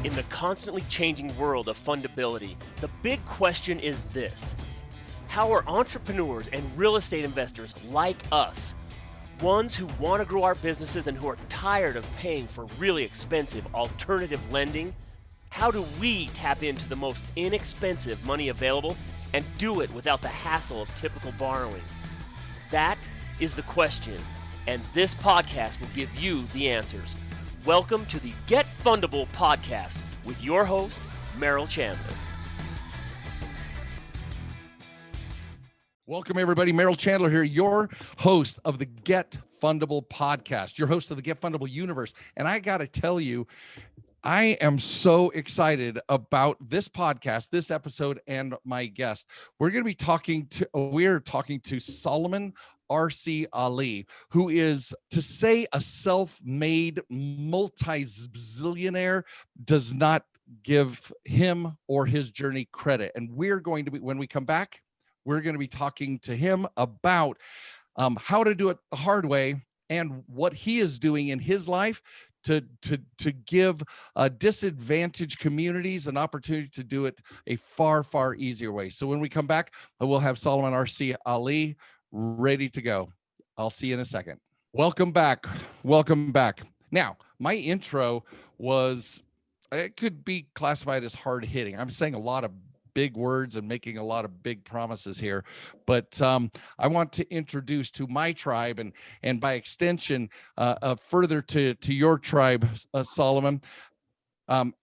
In the constantly changing world of fundability, the big question is this: how are entrepreneurs and real estate investors like us, ones who want to grow our businesses and who are tired of paying for really expensive alternative lending, how do we tap into the most inexpensive money available and do it without the hassle of typical borrowing? That is the question, and this podcast will give you the answers. Welcome to the Get Fundable podcast with your host, Merrill Chandler. Welcome, everybody. Merrill Chandler here, your host of the Get Fundable podcast, your host of the Get Fundable universe. And I got to tell you, I am so excited about this podcast, this episode, and my guest. We're talking to Solomon R.C. Ali, who is, to say a self-made multi-billionaire does not give him or his journey credit. And we're going to be, when we come back, we're going to be talking to him about how to do it the hard way and what he is doing in his life to give disadvantaged communities an opportunity to do it a far, far easier way. So when we come back, we'll have Solomon R.C. Ali ready to go. I'll see you in a second. Welcome back. Welcome back. Now, my intro it could be classified as hard hitting. I'm saying a lot of big words and making a lot of big promises here, but I want to introduce to my tribe and by extension further to your tribe, Solomon.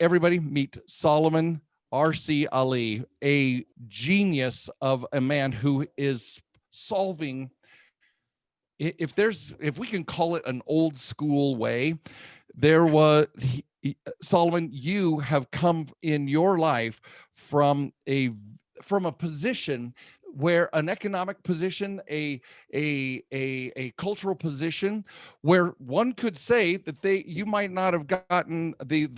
Everybody meet Solomon R.C. Ali, a genius of a man who is solving, if we can call it an old school way, Solomon, you have come in your life from a position where an economic position, a cultural position, where one could say that you might not have gotten the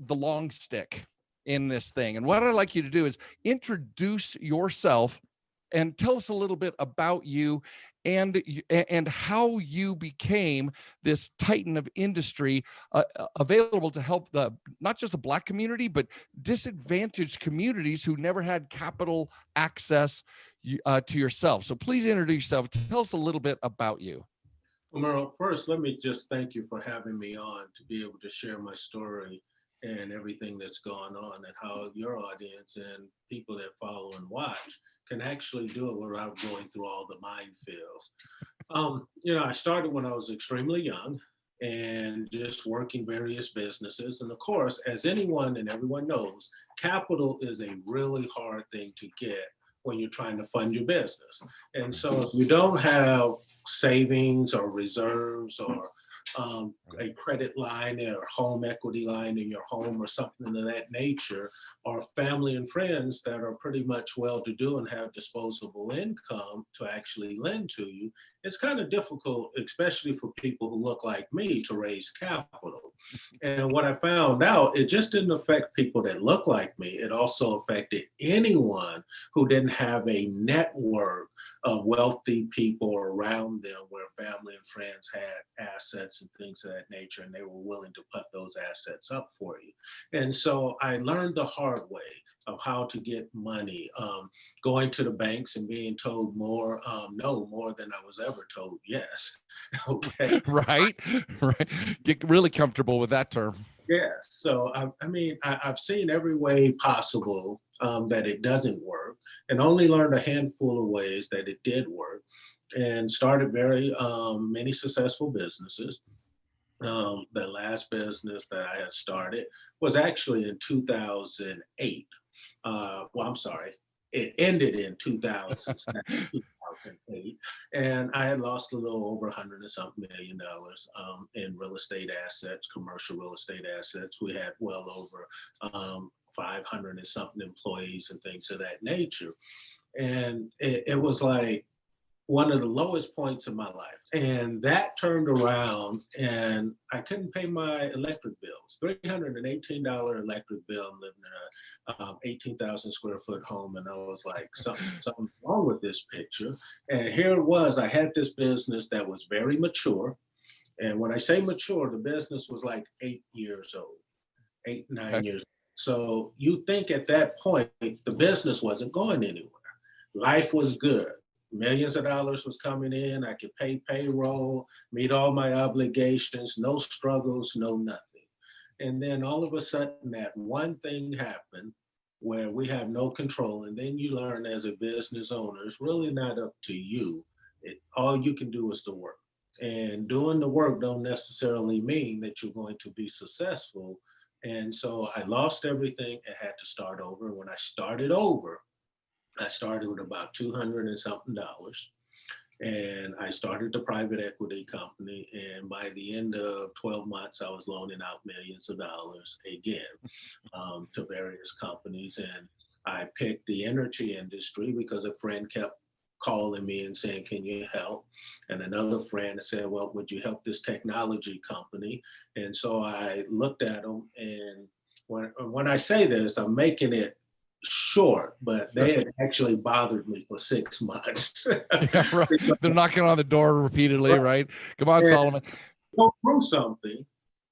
long stick in this thing. And what I'd like you to do is introduce yourself and tell us a little bit about you and how you became this titan of industry available to help not just the Black community, but disadvantaged communities who never had capital access to yourself. So please introduce yourself. Tell us a little bit about you. Well, Merrill, first, let me just thank you for having me on to be able to share my story and everything that's gone on and how your audience and people that follow and watch can actually do it without going through all the minefields. I started when I was extremely young and just working various businesses. And of course, as anyone and everyone knows, capital is a really hard thing to get when you're trying to fund your business. And so if you don't have savings or reserves or a credit line or home equity line in your home or something of that nature, or family and friends that are pretty much well-to-do and have disposable income to actually lend to you, it's kind of difficult, especially for people who look like me, to raise capital. And what I found out, it just didn't affect people that look like me. It also affected anyone who didn't have a network of wealthy people around them where family and friends had assets and things of that nature, and they were willing to put those assets up for you. And so I learned the hard way of how to get money, going to the banks and being told no more than I was ever told yes. Okay. Right. Get really comfortable with that term. Yes. So, I've seen every way possible that it doesn't work, and only learned a handful of ways that it did work, and started very many successful businesses. The last business that I had started was actually in 2008. I'm sorry, it ended in 2008, and I had lost a little over $100 and something million in real estate assets, commercial real estate assets. We had well over 500 and something employees and things of that nature, and it was like one of the lowest points in my life. And that turned around and I couldn't pay my electric bills. $318 electric bill, living in a 18,000 square foot home. And I was like, something's wrong with this picture. And here it was, I had this business that was very mature. And when I say mature, the business was like 8 years old, 8, 9 years old. So you think at that point, the business wasn't going anywhere. Life was good. Millions of dollars was coming in. I could pay payroll, meet all my obligations, no struggles, no nothing. And then all of a sudden, that one thing happened where we have no control. And then you learn as a business owner, it's really not up to you. All you can do is the work. And doing the work don't necessarily mean that you're going to be successful. And so I lost everything and had to start over. And when I started over, I started with about 200 and something dollars. And I started the private equity company. And by the end of 12 months, I was loaning out millions of dollars again to various companies. And I picked the energy industry because a friend kept calling me and saying, can you help? And another friend said, well, would you help this technology company? And so I looked at them. And when I say this, I'm making it short, but they had actually bothered me for 6 months. Yeah, right. They're knocking on the door repeatedly, right? Come on, And Solomon. go through something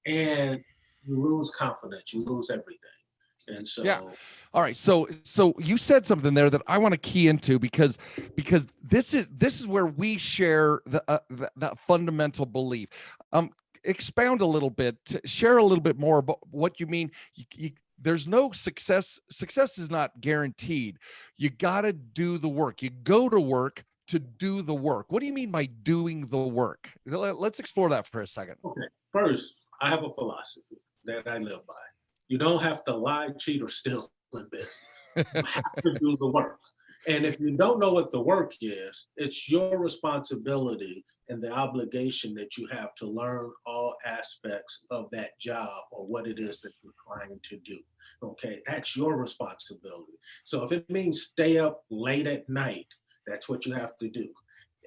and you lose confidence, you lose everything. And so Yeah. All right. So you said something there that I want to key into because this is where we share the fundamental belief. Expound a little bit, share a little bit more about what you mean. There's no success. Success is not guaranteed. You got to do the work. You go to work to do the work. What do you mean by doing the work? Let's explore that for a second. Okay. First, I have a philosophy that I live by. You don't have to lie, cheat, or steal in business. You have to do the work. And if you don't know what the work is, it's your responsibility and the obligation that you have to learn all aspects of that job or what it is that you're trying to do. Okay, that's your responsibility. So if it means stay up late at night, that's what you have to do.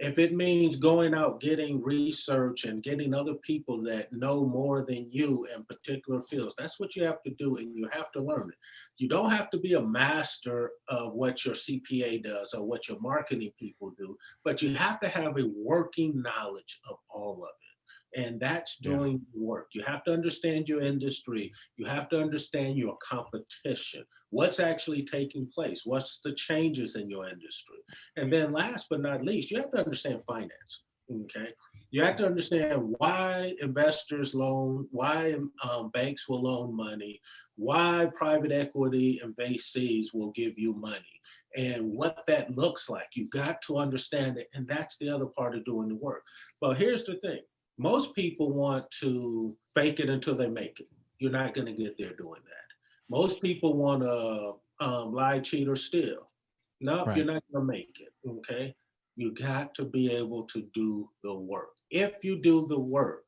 If it means going out, getting research and getting other people that know more than you in particular fields, that's what you have to do, and you have to learn it. You don't have to be a master of what your CPA does or what your marketing people do, but you have to have a working knowledge of all of it. And that's doing work. You have to understand your industry. You have to understand your competition. What's actually taking place? What's the changes in your industry? And then last but not least, you have to understand finance. Okay. You have to understand why investors loan, why banks will loan money, why private equity and VCs will give you money, and what that looks like. You got to understand it. And that's the other part of doing the work. But here's the thing. Most people want to fake it until they make it. You're not going to get there doing that. Most people want to lie, cheat, or steal. No, Right. you're not going to make it. Okay. You got to be able to do the work. If you do the work,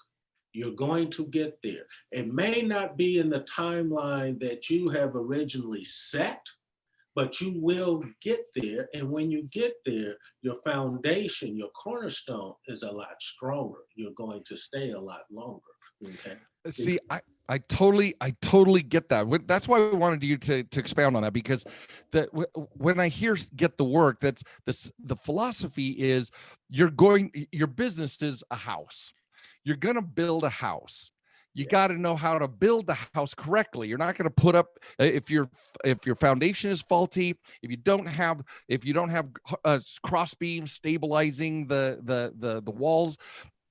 you're going to get there. It may not be in the timeline that you have originally set, but you will get there. And when you get there, your foundation, your cornerstone is a lot stronger. You're going to stay a lot longer. Okay. See, I totally get that. That's why we wanted you to expound on that, because when I hear get the work, that's the philosophy is your business is a house. You're going to build a house. You got to know how to build the house correctly. You're not going to put up if your foundation is faulty, if you don't have cross beams stabilizing the walls,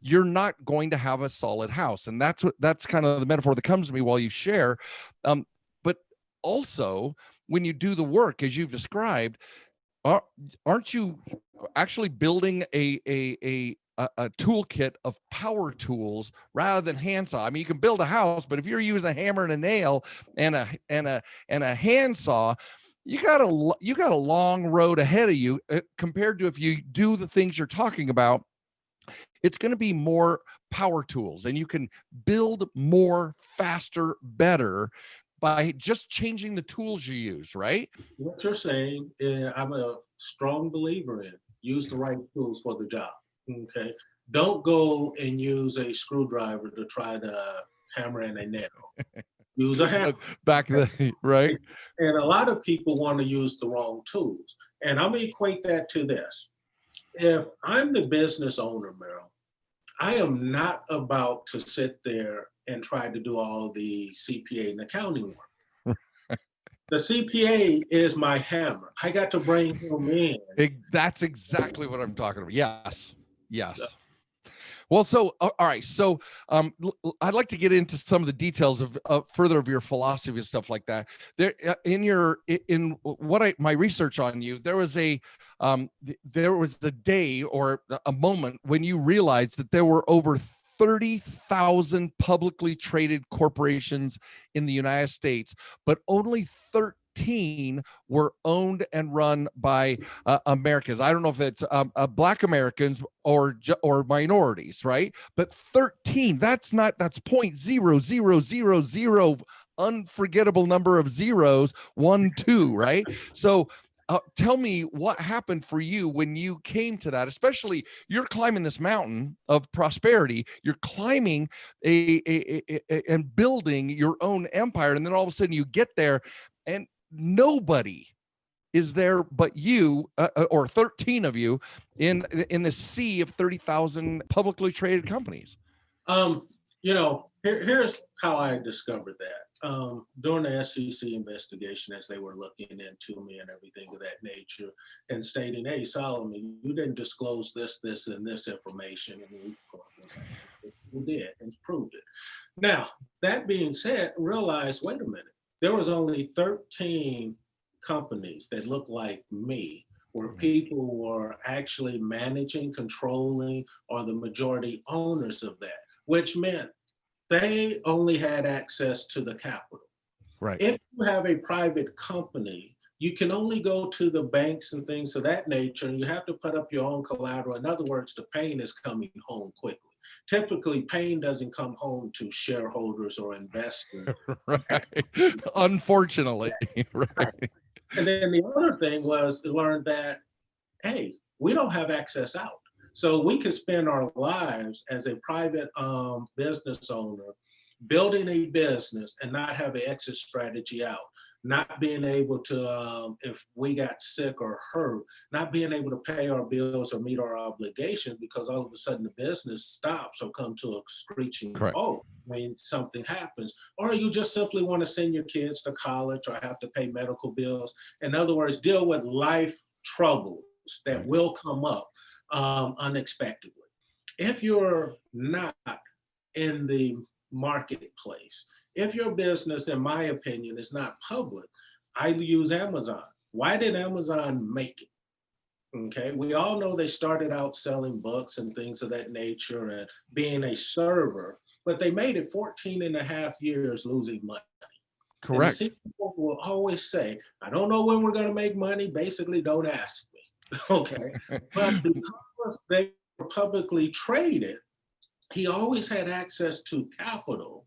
you're not going to have a solid house. And that's kind of the metaphor that comes to me while you share. But also when you do the work, as you've described, aren't you actually building a toolkit of power tools rather than handsaw? I mean, you can build a house, but if you're using a hammer and a nail and a handsaw, you got a long road ahead of you compared to if you do the things you're talking about. It's going to be more power tools, and you can build more, faster, better by just changing the tools you use, right? What you're saying, I'm a strong believer in. Use the right tools for the job. Okay. Don't go and use a screwdriver to try to hammer in a nail. Use a hammer. Right. And a lot of people want to use the wrong tools. And I'm going to equate that to this. If I'm the business owner, Merrill, I am not about to sit there and try to do all the CPA and accounting work. The CPA is my hammer. I got to bring him in. That's exactly what I'm talking about. Yes. Yes. Well, so, all right. So I'd like to get into some of the details of further of your philosophy and stuff like that. There in what my research on you, there was a day or a moment when you realized that there were over 30,000 publicly traded corporations in the United States, but only 13 were owned and run by Americans. I don't know if it's Black Americans or minorities, right? But 13, that's 0.0000 unforgettable number of zeros, 1, 2, right? So tell me what happened for you when you came to that, especially you're climbing this mountain of prosperity, you're climbing and building your own empire. And then all of a sudden you get there and nobody is there but you, or 13 of you in the sea of 30,000 publicly traded companies. Here's how I discovered that. During the SEC investigation, as they were looking into me and everything of that nature, and stating, "Hey, Solomon, you didn't disclose this, and this information," and we did and proved it. Now, that being said, realize, wait a minute, there was only 13 companies that looked like me, where people were actually managing, controlling, or the majority owners of that, which meant they only had access to the capital. Right. If you have a private company, you can only go to the banks and things of that nature, and you have to put up your own collateral. In other words, the pain is coming home quickly. Typically, pain doesn't come home to shareholders or investors. Right. Unfortunately. Right. And then the other thing was to learn that, hey, we don't have access out. So we could spend our lives as a private business owner building a business and not have an exit strategy out, not being able to, if we got sick or hurt, not being able to pay our bills or meet our obligations because all of a sudden the business stops or come to a screeching halt when something happens. Or you just simply want to send your kids to college or have to pay medical bills. In other words, deal with life troubles that will come up unexpectedly. If you're not in the marketplace, if your business, in my opinion, is not public, I use Amazon. Why did Amazon make it? Okay, we all know they started out selling books and things of that nature and being a server, but they made it 14 and a half years losing money. Correct. And people will always say, I don't know when we're going to make money. Basically, don't ask me. Okay. But because they were publicly traded, he always had access to capital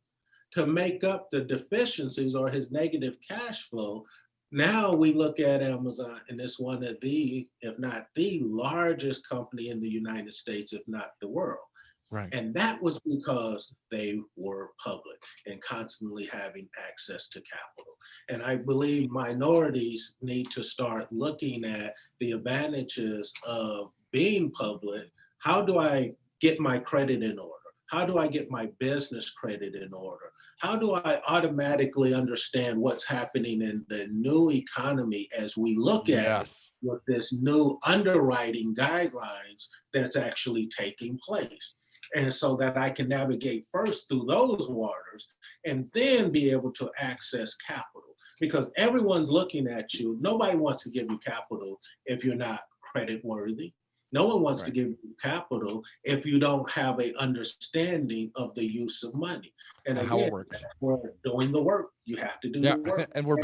to make up the deficiencies or his negative cash flow. Now we look at Amazon, and it's one of the, if not the largest company in the United States, if not the world. Right. And that was because they were public and constantly having access to capital. And I believe minorities need to start looking at the advantages of being public. How do I get my credit in order? How do I get my business credit in order? How do I automatically understand what's happening in the new economy as we look at it with this new underwriting guidelines that's actually taking place? And so that I can navigate first through those waters and then be able to access capital. Because everyone's looking at you. Nobody wants to give you capital if you're not credit worthy. No one wants to give you capital if you don't have an understanding of the use of money. And again, how it works. We're doing the work. You have to do the work. And we're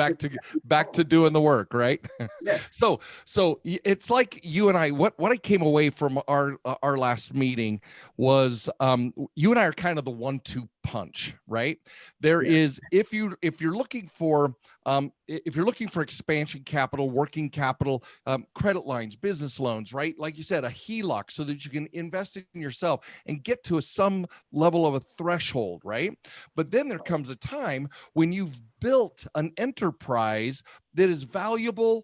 back to doing the work, right? Yeah. So it's like you and I, what I came away from our last meeting was you and I are kind of the 1-2 punch, right? There is, if you're looking for expansion capital, working capital, credit lines, business loans, right? Like you said, a HELOC so that you can invest in yourself and get to some level of a threshold, right? But then there comes a time when you've built an enterprise that is valuable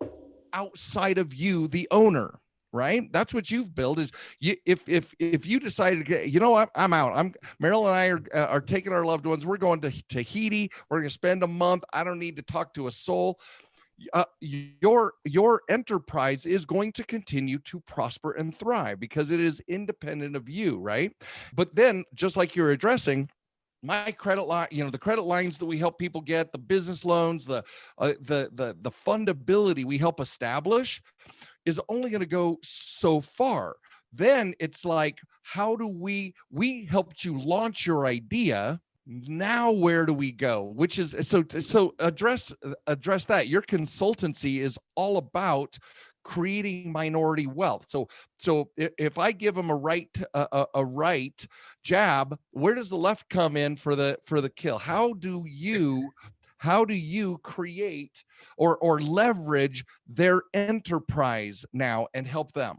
outside of you, the owner, right? That's what you've built. Is if you decided to, you know what, I'm out. Merrill and I are taking our loved ones. We're going to Tahiti. We're going to spend a month. I don't need to talk to a soul. your enterprise is going to continue to prosper and thrive because it is independent of you, right? But then, just like you're addressing, my credit line, the credit lines that we help people get, the business loans, the fundability we help establish is only going to go so far. Then it's like, how do we helped you launch your idea. Now where do we go? Which is so address that. Your consultancy is all about creating minority wealth. So if I give them a right jab, where does the left come in for the kill? How do you create or leverage their enterprise now and help them?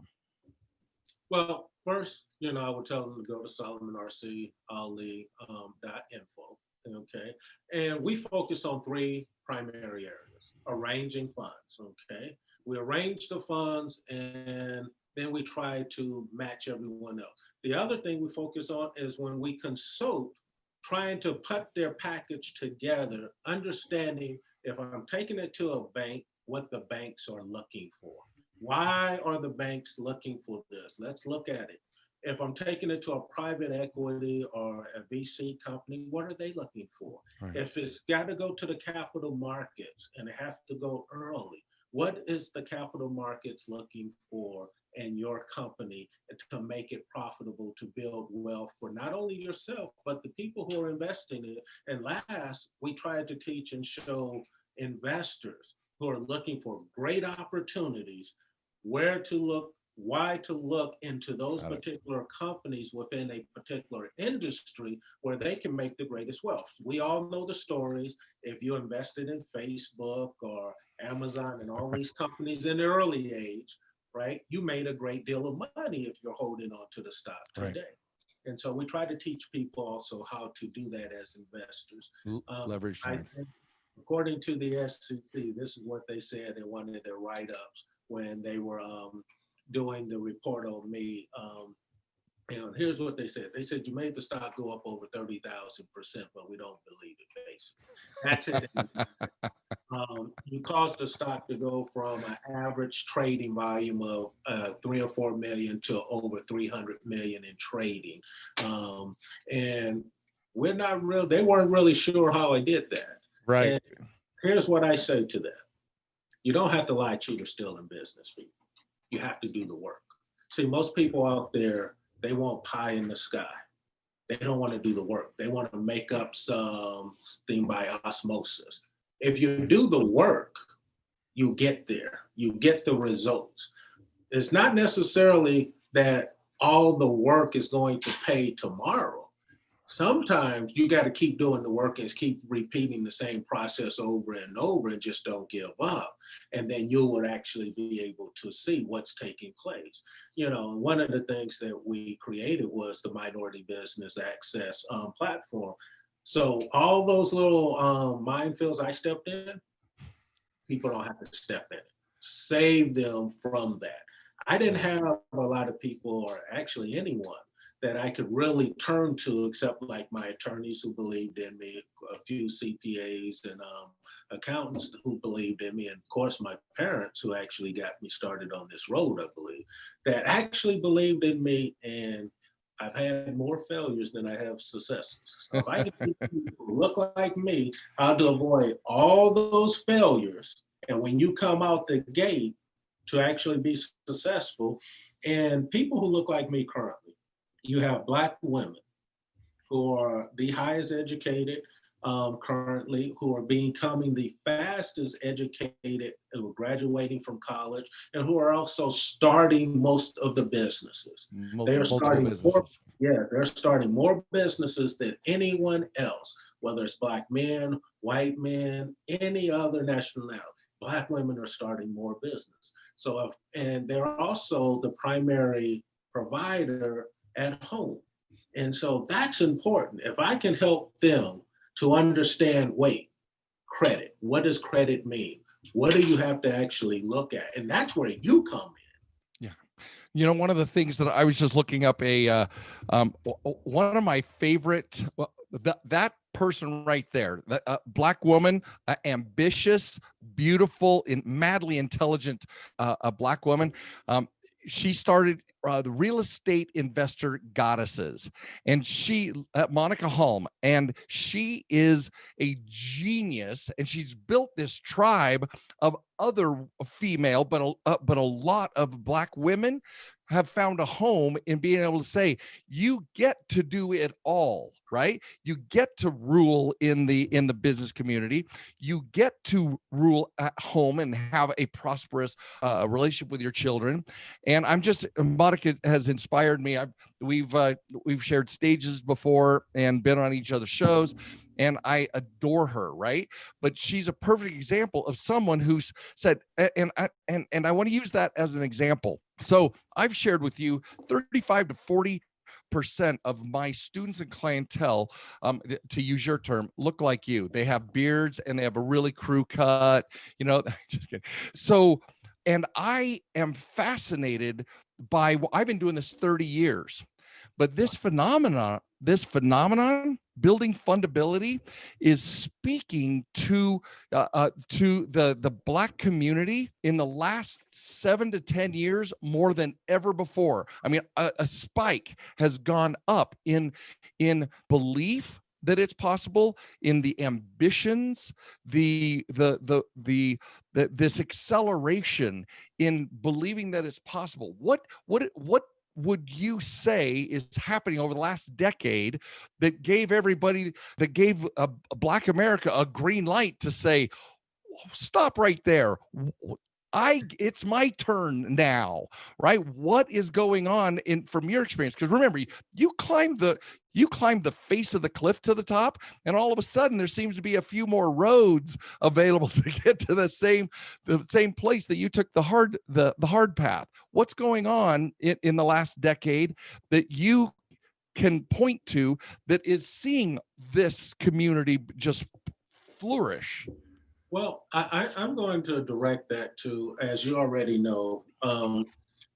Well, first, I would tell them to go to SolomonRCAli.info. Okay. And we focus on three primary areas: arranging funds. Okay. We arrange the funds and then we try to match everyone else. The other thing we focus on is when we consult, trying to put their package together, understanding if I'm taking it to a bank, what the banks are looking for. Why are the banks looking for this? Let's look at it. If I'm taking it to a private equity or a VC company, what are they looking for? Right. If it's got to go to the capital markets and it has to go early, what is the capital markets looking for in your company to make it profitable, to build wealth for not only yourself, but the people who are investing in it? And last, we try to teach and show investors who are looking for great opportunities where to look, why to look into those particular companies within a particular industry where they can make the greatest wealth. We all know the stories. If you invested in Facebook or Amazon and all these companies in the early age, right, you made a great deal of money if you're holding on to the stock today. Right. And so we try to teach people also how to do that as investors. Leverage time. According to the SEC, this is what they said in one of their write-ups when they were doing the report on me. And here's what they said. They said, you made the stock go up over 30,000%, but we don't believe it, basically. That's it. You caused the stock to go from an average trading volume of 3 or 4 million to over 300 million in trading. And they weren't really sure how I did that. Right. And here's what I say to them. You don't have to lie, cheat, or steal in business, people. You have to do the work. See, most people out there, they want pie in the sky. They don't want to do the work. They want to make up something by osmosis. If you do the work, you get there. You get the results. It's not necessarily that all the work is going to pay tomorrow. Sometimes you got to keep doing the work and keep repeating the same process over and over and just don't give up. And then you would actually be able to see what's taking place. One of the things that we created was the Minority Business Access platform. So all those little minefields I stepped in, people don't have to step in it. Save them from that. I didn't have a lot of people, or actually anyone, that I could really turn to, except like my attorneys who believed in me, a few CPAs and accountants who believed in me, and of course my parents who actually got me started on this road, I believe, that actually believed in me. And I've had more failures than I have successes. So if I can teach people who look like me how to avoid all those failures, and when you come out the gate to actually be successful, and people who look like me currently, you have Black women who are the highest educated currently, who are becoming the fastest educated, who are graduating from college, and who are also starting most of the businesses. They're starting more businesses than anyone else, whether it's Black men, white men, any other nationality. Black women are starting more business. So, and they're also the primary provider at home. And so that's important. If I can help them to understand, credit, what does credit mean? What do you have to actually look at? And that's where you come in. Yeah. One of the things that I was just looking up one of my favorite, that person right there. Black woman, ambitious, beautiful, and madly intelligent, a Black woman. She started the Real Estate Investor Goddesses, and she, Monica Holm, and she is a genius, and she's built this tribe of other female, but a lot of Black women have found a home in being able to say, you get to do it all, right? You get to rule in the business community. You get to rule at home and have a prosperous relationship with your children. And Monica has inspired me. We've shared stages before and been on each other's shows, and I adore her, right? But she's a perfect example of someone who's said, and I want to use that as an example. So I've shared with you 35 to 40% of my students and clientele, to use your term, look like you. They have beards and they have a really crew cut, just kidding. So, and I am fascinated by, I've been doing this 30 years, but this phenomenon, building fundability, is speaking to the Black community in the last 7 to 10 years more than ever before. I mean, a spike has gone up in belief that it's possible, in the ambitions, this acceleration in believing that it's possible. What would you say is happening over the last decade that gave Black America a green light to say, stop right there? It's my turn now, right? What is going on from your experience? Because remember, you climbed the face of the cliff to the top, and all of a sudden there seems to be a few more roads available to get to the same place that you took the hard path. What's going on in the last decade that you can point to that is seeing this community just flourish? Well, I'm going to direct that to, as you already know,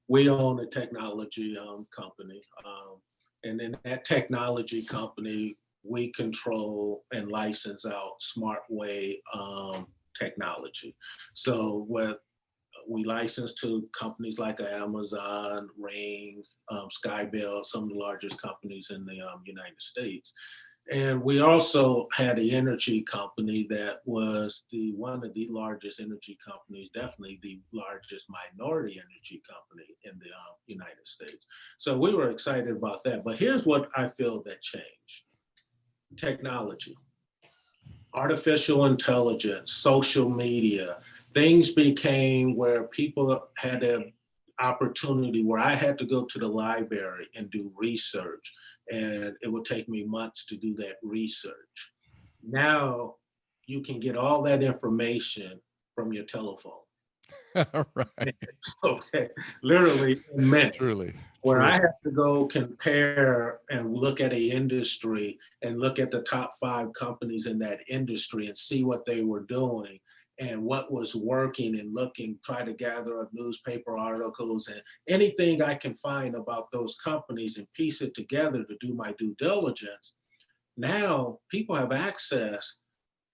we own a technology company. And in that technology company, we control and license out SmartWay technology. So what we license to companies like Amazon, Ring, Skybill, some of the largest companies in the United States. And we also had an energy company that was one of the largest energy companies, definitely the largest minority energy company in the United States. So we were excited about that. But here's what I feel that changed. Technology, artificial intelligence, social media, things became where people had an opportunity where I had to go to the library and do research, and it would take me months to do that research. Now you can get all that information from your telephone. Right. Okay, literally in minutes. Truly. Where I have to go compare and look at an industry and look at the top 5 companies in that industry and see what they were doing and what was working, and try to gather up newspaper articles and anything I can find about those companies and piece it together to do my due diligence. Now people have access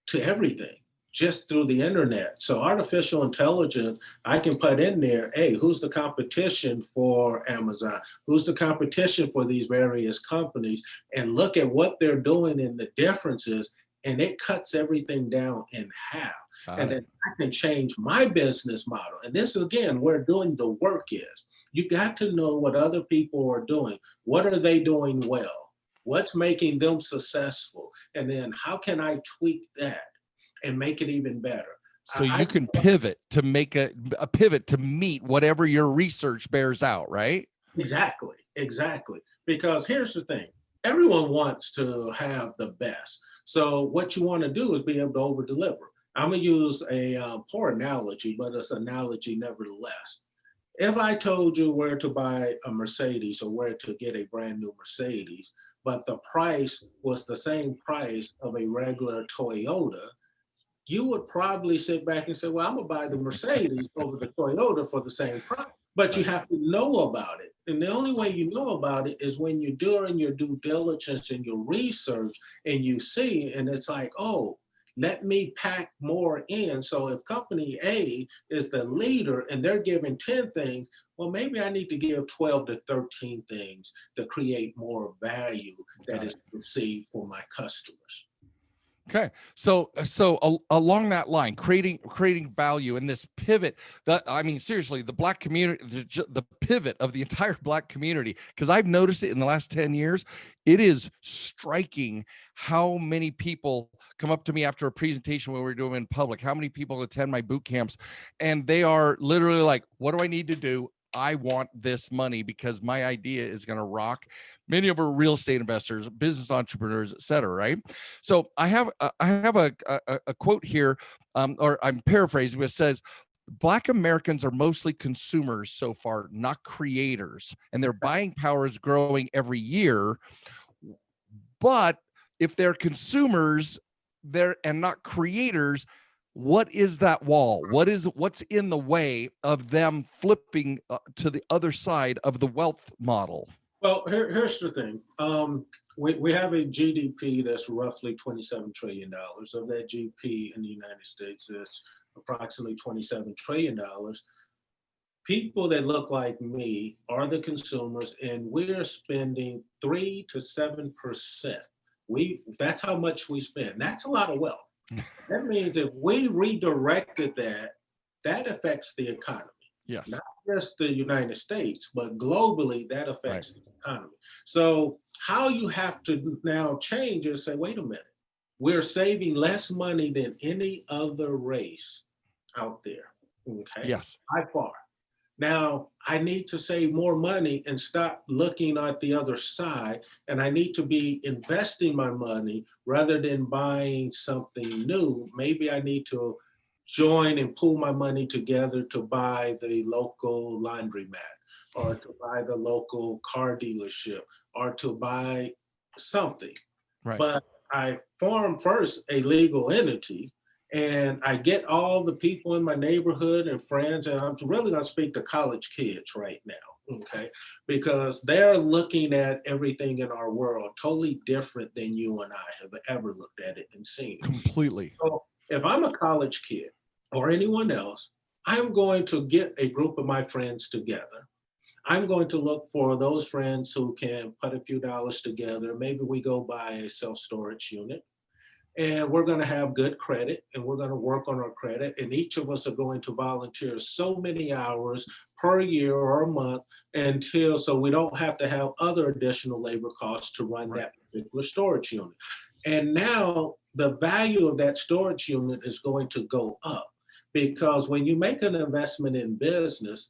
to everything just through the internet. So artificial intelligence, I can put in there, hey, who's the competition for Amazon? Who's the competition for these various companies? And look at what they're doing and the differences, and it cuts everything down in half. And then I can change my business model. And this is, again, where doing the work is. You got to know what other people are doing. What are they doing well? What's making them successful? And then how can I tweak that and make it even better? So you can pivot to make a pivot to meet whatever your research bears out, right? Exactly. Because here's the thing. Everyone wants to have the best. So what you want to do is be able to over deliver. I'm going to use a poor analogy, but it's an analogy nevertheless. If I told you where to buy a Mercedes or where to get a brand new Mercedes, but the price was the same price of a regular Toyota, you would probably sit back and say, well, I'm going to buy the Mercedes over the Toyota for the same price. But you have to know about it. And the only way you know about it is when you're doing your due diligence and your research and you see, and it's like, oh, let me pack more in. So if company A is the leader and they're giving 10 things, well, maybe I need to give 12 to 13 things to create more value that is perceived for my customers. Okay, so along that line, creating value in this pivot. That, I mean, seriously, the Black community, the pivot of the entire Black community, because I've noticed it in the last 10 years. It is striking how many people come up to me after a presentation when we're doing in public. How many people attend my boot camps, and they are literally like, "What do I need to do? I want this money because my idea is going to rock." Many of our real estate investors, business entrepreneurs, et cetera, right? So I have a quote here, or I'm paraphrasing, which says, Black Americans are mostly consumers so far, not creators, and their buying power is growing every year. But if they're consumers, and not creators, what is that wall? What's in the way of them flipping to the other side of the wealth model? Well, here's the thing. We have a GDP that's roughly $27 trillion. Of that GDP in the United States is approximately $27 trillion. People that look like me are the consumers, and we're spending 3 to 7%. That's how much we spend. That's a lot of wealth. That means if we redirected that affects the economy. Yes. Not just the United States, but globally, that affects the economy. So how you have to now change is say, wait a minute, we're saving less money than any other race out there. Okay. Yes. By far. Now, I need to save more money and stop looking at the other side. And I need to be investing my money rather than buying something new. Maybe I need to join and pool my money together to buy the local laundromat, or to buy the local car dealership, or to buy something. Right. But I form first a legal entity, and I get all the people in my neighborhood and friends, and I'm really gonna speak to college kids right now, okay? Because they're looking at everything in our world totally different than you and I have ever looked at it and seen it. Completely. So if I'm a college kid or anyone else, I'm going to get a group of my friends together. I'm going to look for those friends who can put a few dollars together. Maybe we go buy a self-storage unit, and we're going to have good credit, and we're going to work on our credit. And each of us are going to volunteer so many hours per year or a month so we don't have to have other additional labor costs to run that particular storage unit. And now the value of that storage unit is going to go up, because when you make an investment in business,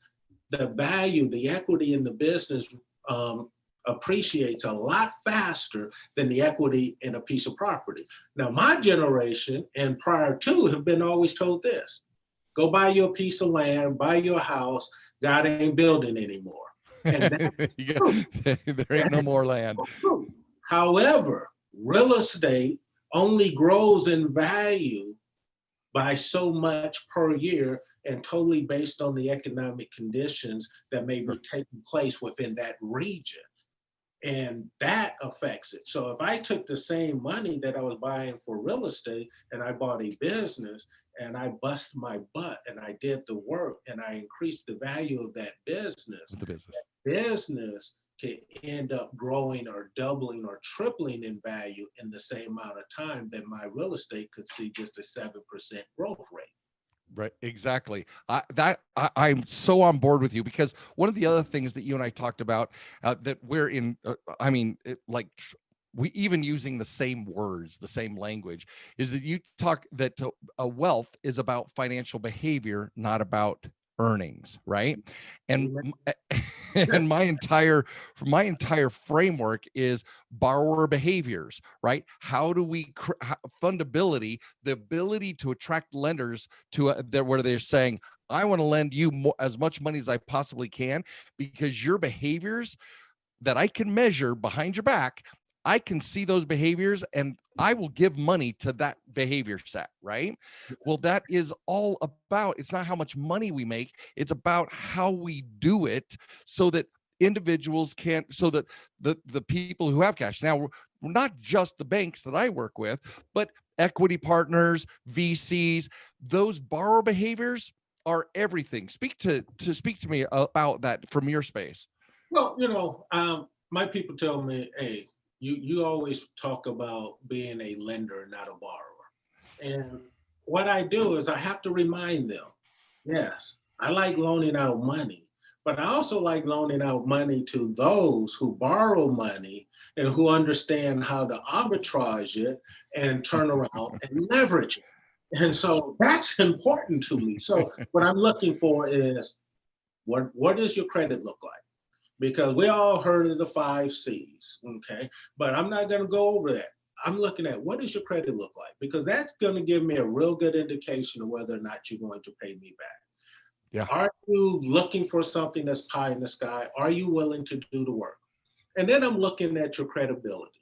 the value, the equity in the business appreciates a lot faster than the equity in a piece of property. Now, my generation and prior to have been always told this: go buy you a piece of land, buy you a house, God ain't building anymore. And that's there ain't no more land. true. However, real estate only grows in value by so much per year, and totally based on the economic conditions that may be taking place within that region. And that affects it. So if I took the same money that I was buying for real estate and I bought a business, and I bust my butt and I did the work and I increased the value of that business, business can end up growing or doubling or tripling in value in the same amount of time that my real estate could see just a 7% growth rate. Right, exactly. I'm so on board with you, because one of the other things that you and I talked about that we're in, we even using the same words, the same language, is that you talk that wealth is about financial behavior, not about earnings, right? And and my entire framework is borrower behaviors, right? How do we fundability, the ability to attract lenders to where they're saying, I want to lend you as much money as I possibly can, because your behaviors that I can measure behind your back, I can see those behaviors, and I will give money to that behavior set, right? Well, that is all about, it's not how much money we make, it's about how we do it, so that individuals can, so that the people who have cash now, not just the banks that I work with, but equity partners, VCs, those borrower behaviors are everything. Speak to me about that from your space. Well, my people tell me, hey, you always talk about being a lender, not a borrower. And what I do is I have to remind them, yes, I like loaning out money, but I also like loaning out money to those who borrow money and who understand how to arbitrage it and turn around and leverage it. And so that's important to me. So what I'm looking for is, what does your credit look like? Because we all heard of the 5 C's, okay? But I'm not gonna go over that. I'm looking at, what does your credit look like? Because that's gonna give me a real good indication of whether or not you're going to pay me back. Yeah. Are you looking for something that's pie in the sky? Are you willing to do the work? And then I'm looking at your credibility.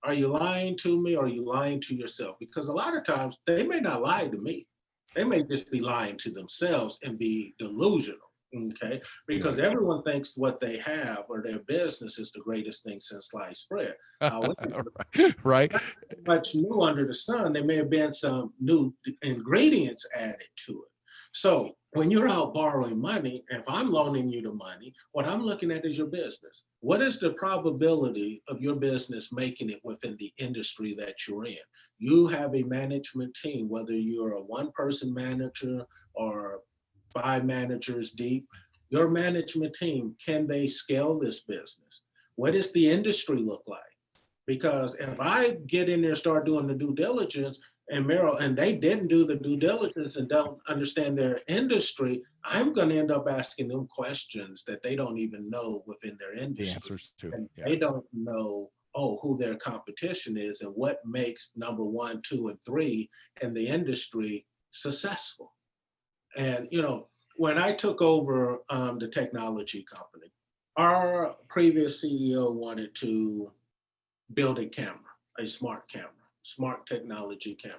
Are you lying to me, or are you lying to yourself? Because a lot of times they may not lie to me. They may just be lying to themselves and be delusional. Okay, because everyone thinks what they have or their business is the greatest thing since sliced bread. Right. Much new under the sun. There may have been some new ingredients added to it. So when you're out borrowing money, if I'm loaning you the money, what I'm looking at is your business. What is the probability of your business making it within the industry that you're in? You have a management team, whether you're a one-person manager or 5 managers deep. Your management team, can they scale this business? What does the industry look like? Because if I get in there and start doing the due diligence, and Merrill, and they didn't do the due diligence and don't understand their industry, I'm going to end up asking them questions that they don't even know within their industry. The answers to. And they don't know, who their competition is and what makes number 1, 2, and 3 in the industry successful. And, when I took over the technology company, our previous CEO wanted to build a camera, a smart technology camera.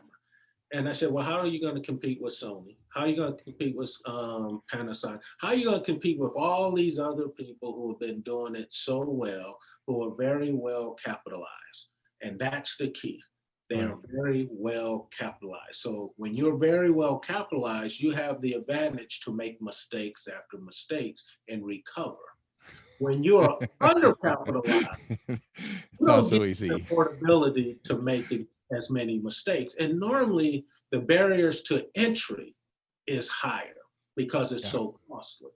And I said, well, how are you going to compete with Sony? How are you going to compete with Panasonic? How are you going to compete with all these other people who have been doing it so well, who are very well capitalized? And that's the key. They are very well capitalized. So when you're very well capitalized, you have the advantage to make mistakes after mistakes and recover. When you're undercapitalized, you not don't so get easy. the affordability to make as many mistakes. And normally the barriers to entry is higher because it's so costly.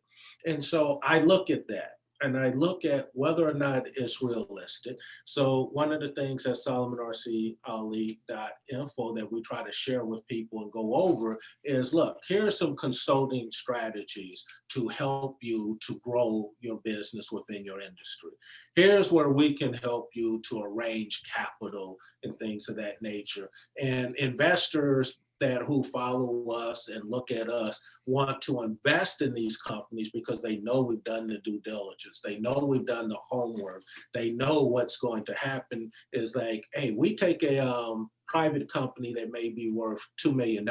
And so I look at that. And I look at whether or not it's realistic. So one of the things at SolomonRCAli.info that we try to share with people and go over is, look, here's some consulting strategies to help you to grow your business within your industry. Here's where we can help you to arrange capital and things of that nature. And investors who follow us and look at us want to invest in these companies because they know we've done the due diligence. They know we've done the homework. They know what's going to happen is like, hey, we take a private company that may be worth $2 million,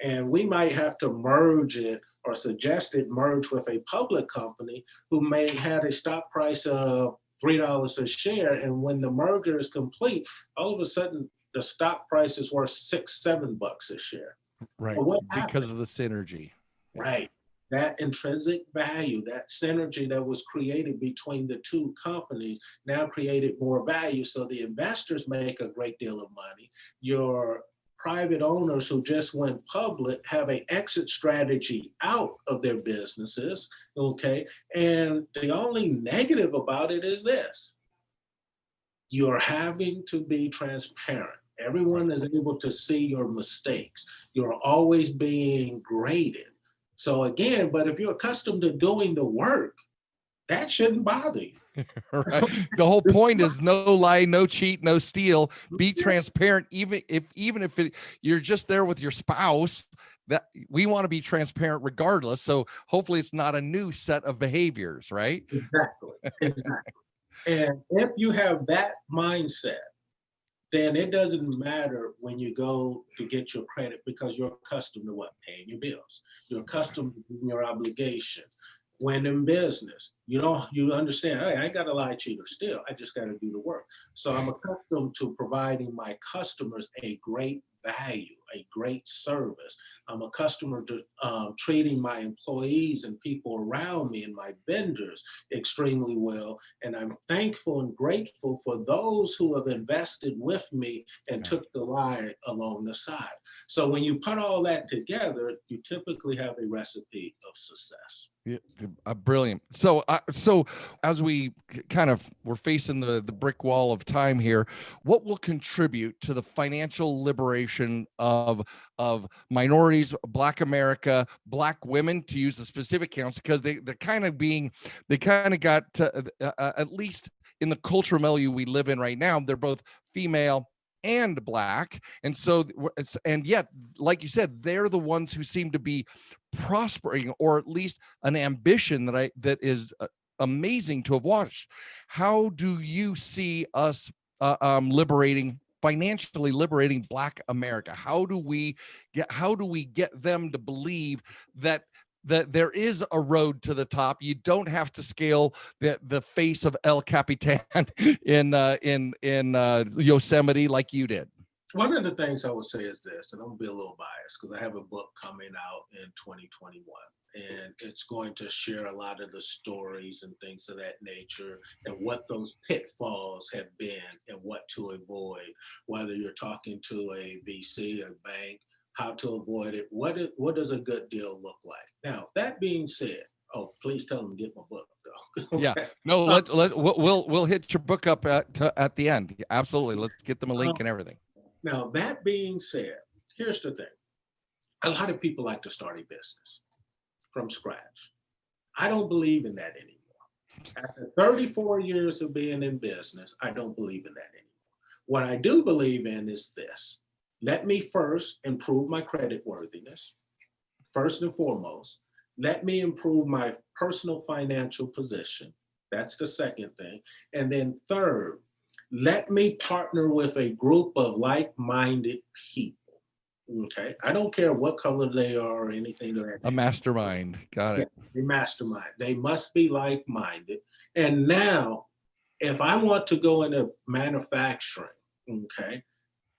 and we might have to merge it or suggest it merge with a public company who may have a stock price of $3 a share. And when the merger is complete, all of a sudden, the stock price is worth $6-7 a share. Right. Because of the synergy. Right. That intrinsic value, that synergy that was created between the two companies now created more value. So the investors make a great deal of money. Your private owners who just went public have an exit strategy out of their businesses. Okay. And the only negative about it is this: you're having to be transparent. Everyone is able to see your mistakes. You're always being graded. So again, but if you're accustomed to doing the work, that shouldn't bother you. Right. The whole point is no lie, no cheat, no steal. Be transparent, even if you're just there with your spouse. That we want to be transparent regardless. So hopefully it's not a new set of behaviors, right? Exactly. And if you have that mindset, then it doesn't matter when you go to get your credit, because you're accustomed to what? Paying your bills. You're accustomed to your obligation. When in business, you understand, hey, I ain't got to lie, cheat, or steal. I just got to do the work. So I'm accustomed to providing my customers a great value, a great service. I'm accustomed to treating my employees and people around me and my vendors extremely well. And I'm thankful and grateful for those who have invested with me and took the ride along the side. So when you put all that together, you typically have a recipe of success. Yeah, brilliant. So, as we're facing the brick wall of time here, what will contribute to the financial liberation of minorities, Black America, Black women, to use the specific counts, because they kind of got at least in the cultural milieu we live in right now, they're both female and Black, and so and yet, like you said, they're the ones who seem to be prospering, or at least an ambition that is amazing to have watched. How do you see us financially liberating Black America? How do we get them to believe that there is a road to the top? You don't have to scale the face of El Capitan in Yosemite like you did. One of the things I would say is this, and I'm gonna be a little biased because I have a book coming out in 2021, and it's going to share a lot of the stories and things of that nature and what those pitfalls have been and what to avoid, whether you're talking to a VC, a bank, how to avoid it. What does a good deal look like? Now, that being said, please tell them to get my book though. Okay. Yeah, no, we'll hit your book up at the end. Absolutely, let's get them a link and everything. Now, that being said, here's the thing. A lot of people like to start a business from scratch. I don't believe in that anymore. After 34 years of being in business, I don't believe in that anymore. What I do believe in is this. Let me first improve my credit worthiness, first and foremost. Let me improve my personal financial position. That's the second thing. And then third, let me partner with a group of like-minded people. Okay, I don't care what color they are or anything like that. A mastermind, got it. Yeah, a mastermind. They must be like-minded. And now, if I want to go into manufacturing, okay,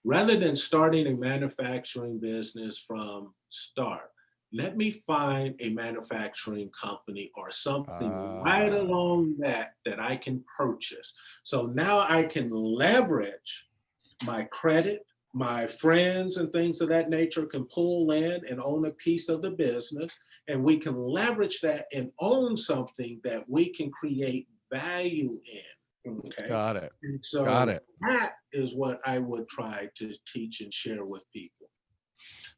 rather than starting a manufacturing business from start, let me find a manufacturing company or something right along that I can purchase. So now I can leverage my credit, my friends and things of that nature can pull in and own a piece of the business, and we can leverage that and own something that we can create value in. Okay. Got it. And so that is what I would try to teach and share with people.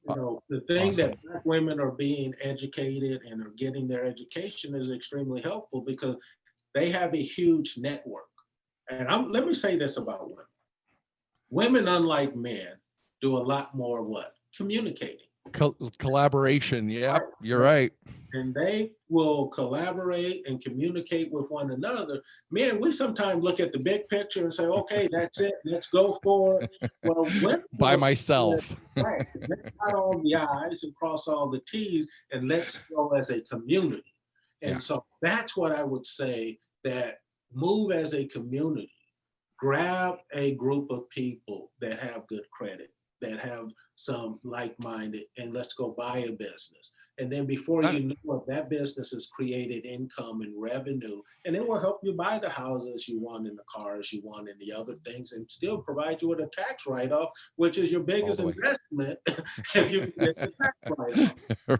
You know, the thing that Black women are being educated and are getting their education is extremely helpful because they have a huge network. And let me say this about women. Women, unlike men, do a lot more what? Communicating. Collaboration. Yeah, you're right. And they will collaborate and communicate with one another. Men, we sometimes look at the big picture and say, okay, that's it. Let's go for it. Well, by myself. Right. Let's dot all the I's and cross all the T's and let's go as a community. And so that's what I would say, that move as a community. Grab a group of people that have good credit, that have some like-minded, and let's go buy a business. And then before you know it, that business has created income and revenue, and it will help you buy the houses you want and the cars you want and the other things, and still provide you with a tax write-off, which is your biggest investment if you get the tax write-off.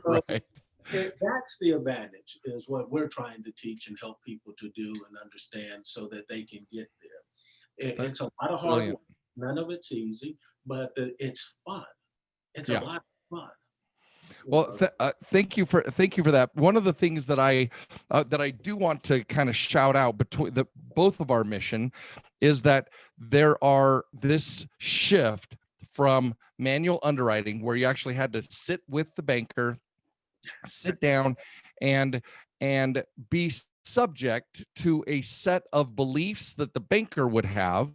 So right. That's the advantage, is what we're trying to teach and help people to do and understand so that they can get there. It's a lot of hard work. None of it's easy, but it's fun. It's a lot of fun. Well, thank you for that. One of the things that I do want to kind of shout out between both of our mission is that there are this shift from manual underwriting, where you actually had to sit with the banker, sit down, and be subject to a set of beliefs that the banker would have,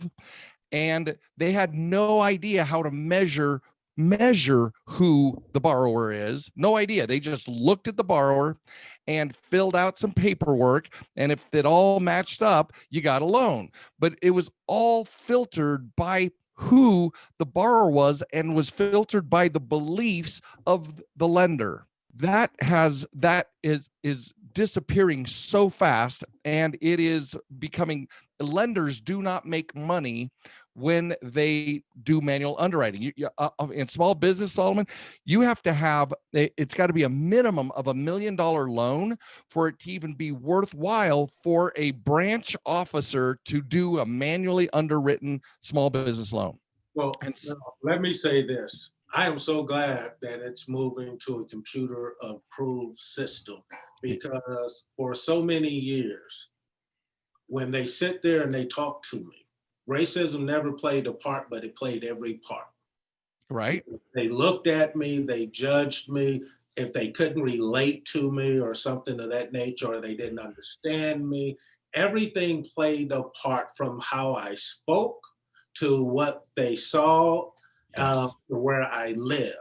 and they had no idea how to measure measure who the borrower is. No idea. They just looked at the borrower and filled out some paperwork. And if it all matched up, you got a loan. But it was all filtered by who the borrower was and was filtered by the beliefs of the lender. That is disappearing so fast, and it is becoming, lenders do not make money when they do manual underwriting. In small business, Solomon, you have to have, it's got to be a minimum of $1 million loan for it to even be worthwhile for a branch officer to do a manually underwritten small business loan. Well, let me say this. I am so glad that it's moving to a computer approved system, because for so many years, when they sit there and they talk to me, racism never played a part, but it played every part. Right. They looked at me, they judged me. If they couldn't relate to me or something of that nature, or they didn't understand me, everything played a part, from how I spoke to what they saw, to where I live.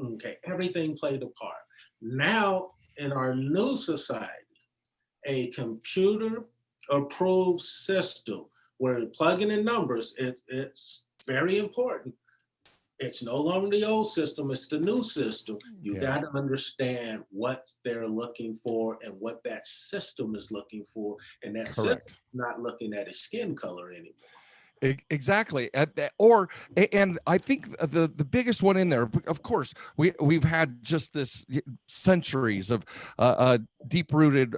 Okay, everything played a part. Now, in our new society, a computer approved system where plugging in numbers, it's very important. It's no longer the old system, it's the new system. You got to understand what they're looking for and what that system is looking for. And that system is not looking at a skin color anymore. Exactly. And I think the biggest one in there, of course, we've had just this centuries of deep rooted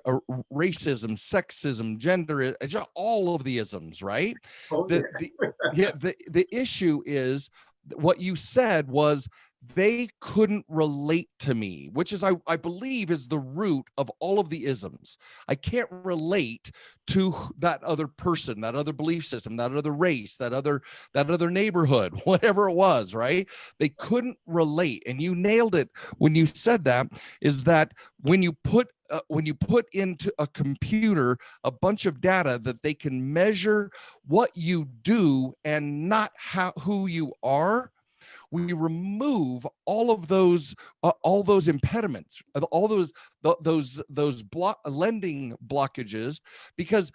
racism, sexism, gender, all of the isms, right? The issue is, what you said was, they couldn't relate to me, which is, I believe, is the root of all of the isms. I can't relate to that other person, that other belief system, that other race, that other neighborhood, whatever it was, right? They couldn't relate. And you nailed it when you said that, is that when you put into a computer a bunch of data that they can measure what you do and not who you are, we remove all those impediments, all those lending blockages, because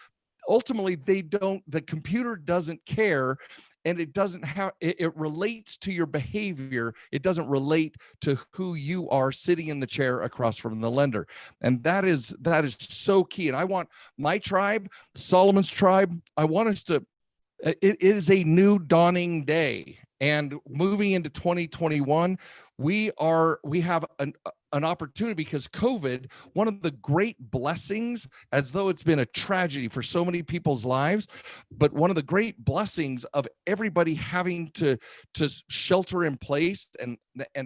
ultimately the computer doesn't care, and it relates to your behavior. It doesn't relate to who you are sitting in the chair across from the lender. And that is so key. And I want my tribe, Solomon's tribe, I want us to, it is a new dawning day. And moving into 2021, we have an opportunity, because COVID, one of the great blessings, as though it's been a tragedy for so many people's lives, but one of the great blessings of everybody having to shelter in place and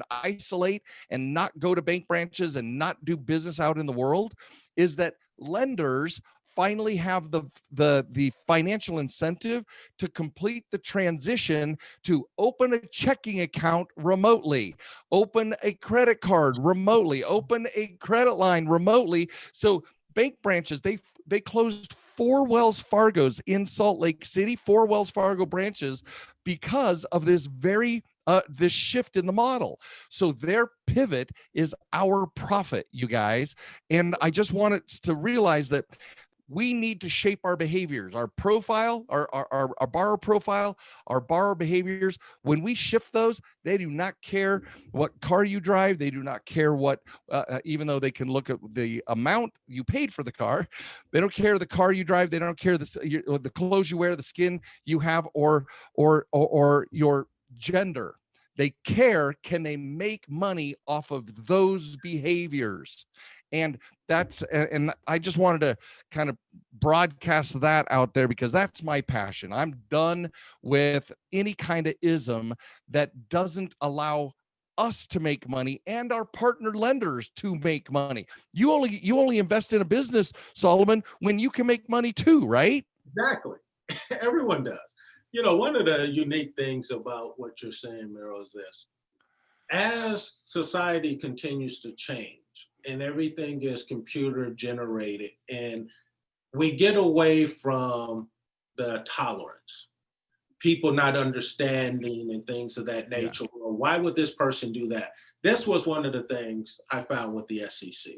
isolate and not go to bank branches and not do business out in the world, is that lenders finally have the financial incentive to complete the transition to open a checking account remotely, open a credit card remotely, open a credit line remotely. So bank branches, they closed 4 Wells Fargos in Salt Lake City, 4 Wells Fargo branches, because of this this shift in the model. So their pivot is our profit, you guys. And I just wanted to realize that we need to shape our behaviors, our profile, our borrower profile, our borrower behaviors. When we shift those, they do not care what car you drive. They do not care what, even though they can look at the amount you paid for the car, they don't care the car you drive. They don't care the clothes you wear, the skin you have, or your gender. They care, can they make money off of those behaviors? And I just wanted to kind of broadcast that out there, because that's my passion. I'm done with any kind of ism that doesn't allow us to make money and our partner lenders to make money. You only invest in a business, Solomon, when you can make money too, right? Exactly. Everyone does. You know, one of the unique things about what you're saying, Merrill, is this. As society continues to change and everything is computer generated, and we get away from the tolerance, people not understanding and things of that nature, or why would this person do that? This was one of the things I found with the SEC.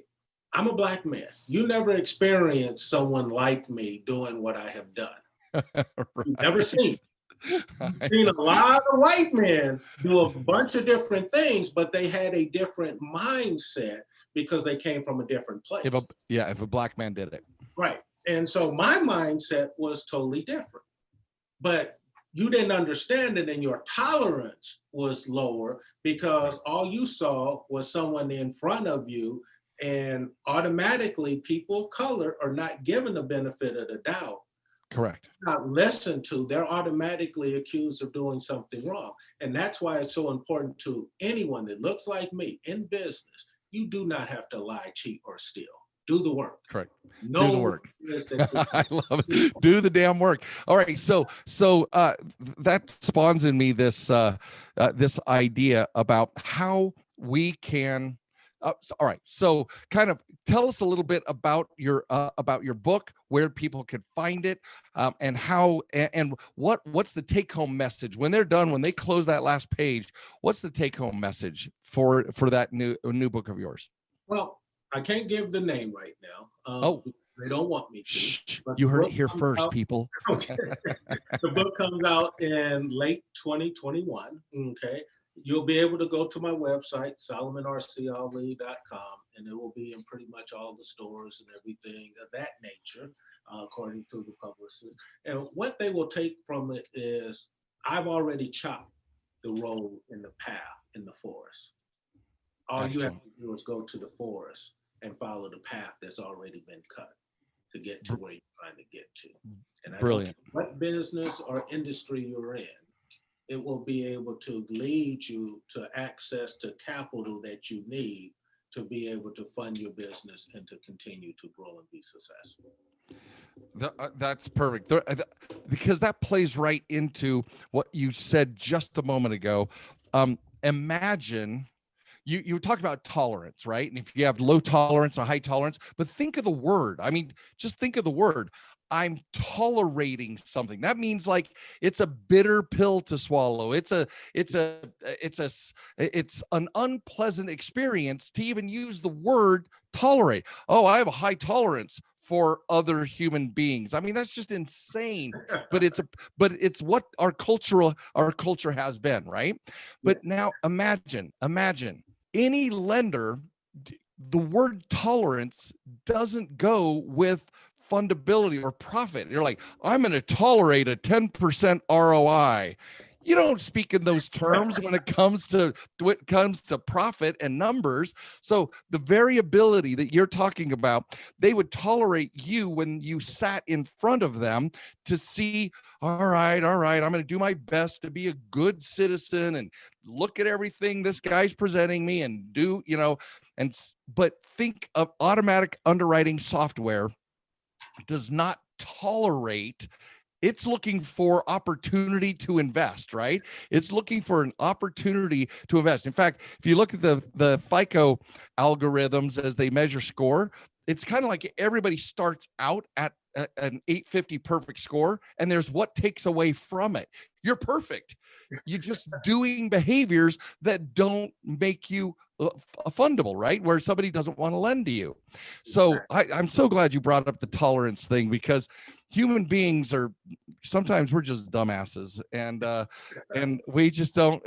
I'm a Black man. You never experienced someone like me doing what I have done. You've never seen. You've seen a lot of white men do a bunch of different things, but they had a different mindset because they came from a different place. If a Black man did it. Right. And so my mindset was totally different. But you didn't understand it, and your tolerance was lower because all you saw was someone in front of you, and automatically people of color are not given the benefit of the doubt. Correct. Not listened to, they're automatically accused of doing something wrong. And that's why it's so important to anyone that looks like me in business. You do not have to lie, cheat, or steal. Do the work. Correct. No do the work. I love it. Do the damn work. All right. So that spawns in me this this idea about how we can. All right. So kind of tell us a little bit about your book, where people can find it, and how and what's the take home message when they're done, when they close that last page. What's the take home message for that new book of yours? Well, I can't give the name right now. They don't want me to. Shh, you heard it here first, people. The book comes out in late 2021. Okay. You'll be able to go to my website, solomonrcali.com, and it will be in pretty much all the stores and everything of that nature, according to the publicist. And what they will take from it is, I've already chopped the road in the path in the forest. All you have to do is go to the forest and follow the path that's already been cut to get to where you're trying to get to. And I don't care what business or industry you're in, it will be able to lead you to access to capital that you need to be able to fund your business and to continue to grow and be successful. That's perfect, because that plays right into what you said just a moment ago. Imagine you talked about tolerance, right? And if you have low tolerance or high tolerance, but think of the word. I mean, just think of the word. I'm tolerating something. That means like it's a bitter pill to swallow. It's an unpleasant experience to even use the word tolerate. Oh, I have a high tolerance for other human beings. I mean, that's just insane. But it's what our culture has been, right? But now imagine any lender, the word tolerance doesn't go with fundability or profit. You're like, I'm going to tolerate a 10% ROI. You don't speak in those terms when it comes to profit and numbers. So the variability that you're talking about, they would tolerate you when you sat in front of them to see, all right, I'm going to do my best to be a good citizen and look at everything this guy's presenting me and do, but think of automatic underwriting software does not tolerate. It's looking for opportunity to invest, right? It's looking for an opportunity to invest. In fact, if you look at the FICO algorithms as they measure score, it's kind of like everybody starts out at an 850 perfect score, and there's what takes away from it. You're perfect. You're just doing behaviors that don't make you fundable, right? Where somebody doesn't want to lend to you. So I'm so glad you brought up the tolerance thing, because human beings are sometimes we're just dumbasses, and we just don't,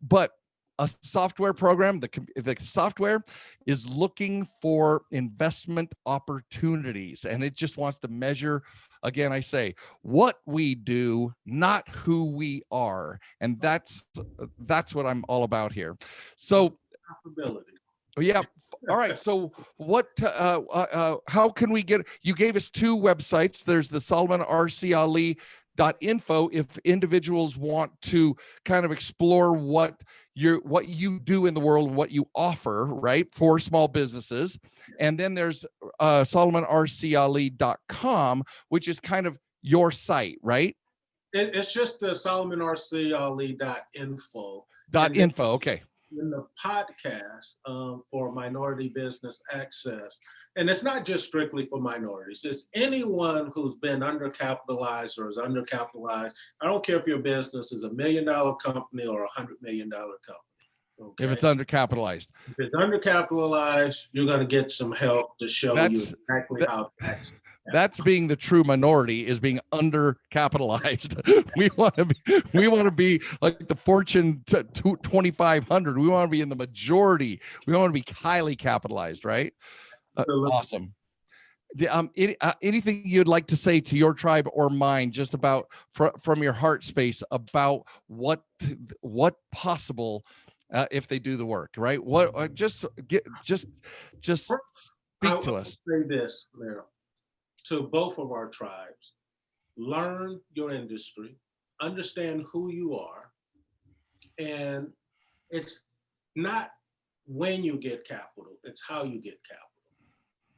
but a software program, the software is looking for investment opportunities, and it just wants to measure, again, I say, what we do, not who we are. And that's what I'm all about here. So yeah. All right. So what, how can we get, you gave us two websites. There's the solomonrcali.info if individuals want to kind of explore what you do in the world, what you offer, right, for small businesses. And then there's solomonrcali.com, which is kind of your site, right? It's just the solomonrcali.info. .info. Okay. in the podcast for Minority Business Access, and it's not just strictly for minorities, it's anyone who's been undercapitalized or is undercapitalized. I don't care if your business is $1 million company or $100 million company. Okay? If it's undercapitalized. If it's undercapitalized, you're going to get some help to show you exactly how to access. That's being the true minority, is being undercapitalized. we want to be like the Fortune 2,500. We want to be in the majority. We want to be highly capitalized, right? Awesome. Anything you'd like to say to your tribe or mine, just about from your heart space, about what possible if they do the work, right? Just speak to us. Say this, Merrill, to both of our tribes: learn your industry, understand who you are, and it's not when you get capital, it's how you get capital.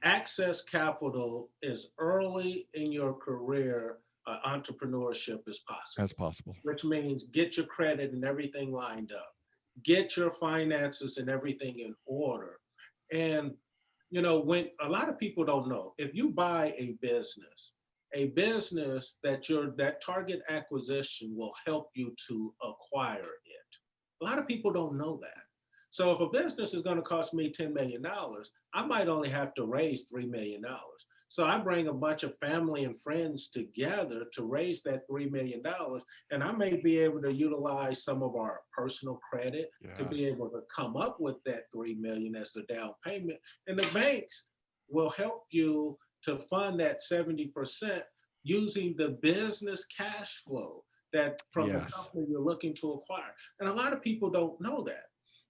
Access capital as early in your career entrepreneurship as possible. As possible. Which means get your credit and everything lined up. Get your finances and everything in order. And you know, when a lot of people don't know, if you buy a business that target acquisition will help you to acquire it. A lot of people don't know that. So if a business is going to cost me $10 million, I might only have to raise $3 million. So I bring a bunch of family and friends together to raise that $3 million, and I may be able to utilize some of our personal credit to be able to come up with that $3 million as the down payment. And the banks will help you to fund that 70% using the business cash flow that from the company you're looking to acquire. And a lot of people don't know that.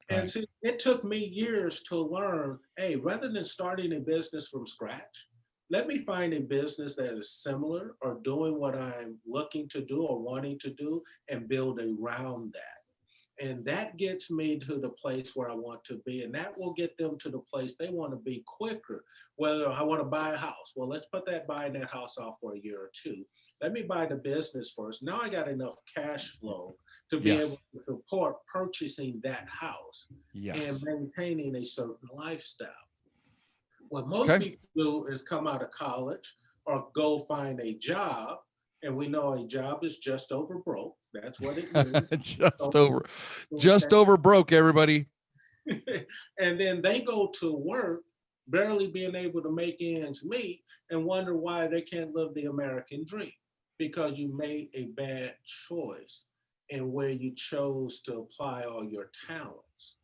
And see, it took me years to learn, hey, rather than starting a business from scratch, let me find a business that is similar or doing what I'm looking to do or wanting to do and build around that. And that gets me to the place where I want to be. And that will get them to the place they want to be quicker. Whether I want to buy a house, well, let's put buying that house off for a year or two. Let me buy the business first. Now I got enough cash flow to be able to support purchasing that house and maintaining a certain lifestyle. What most people do is come out of college or go find a job, and we know a job is just over broke. That's what it means. just over broke, everybody. And then they go to work, barely being able to make ends meet, and wonder why they can't live the American dream, because you made a bad choice in where you chose to apply all your talents.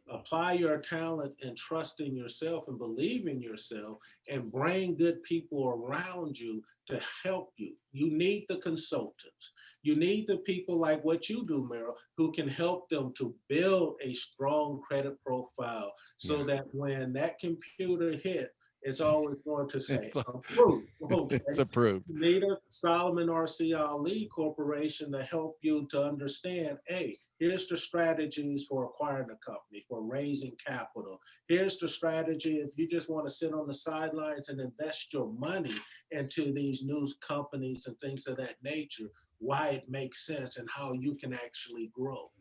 Apply your talent and trust in yourself and believe in yourself and bring good people around you to help you. You need the consultants. You need the people like what you do, Merrill, who can help them to build a strong credit profile so that when that computer hit, it's always going to say approved. Okay. It's approved. You need a Solomon R.C. Ali Corporation to help you to understand, hey, here's the strategies for acquiring a company, for raising capital. Here's the strategy if you just want to sit on the sidelines and invest your money into these news companies and things of that nature, why it makes sense and how you can actually grow.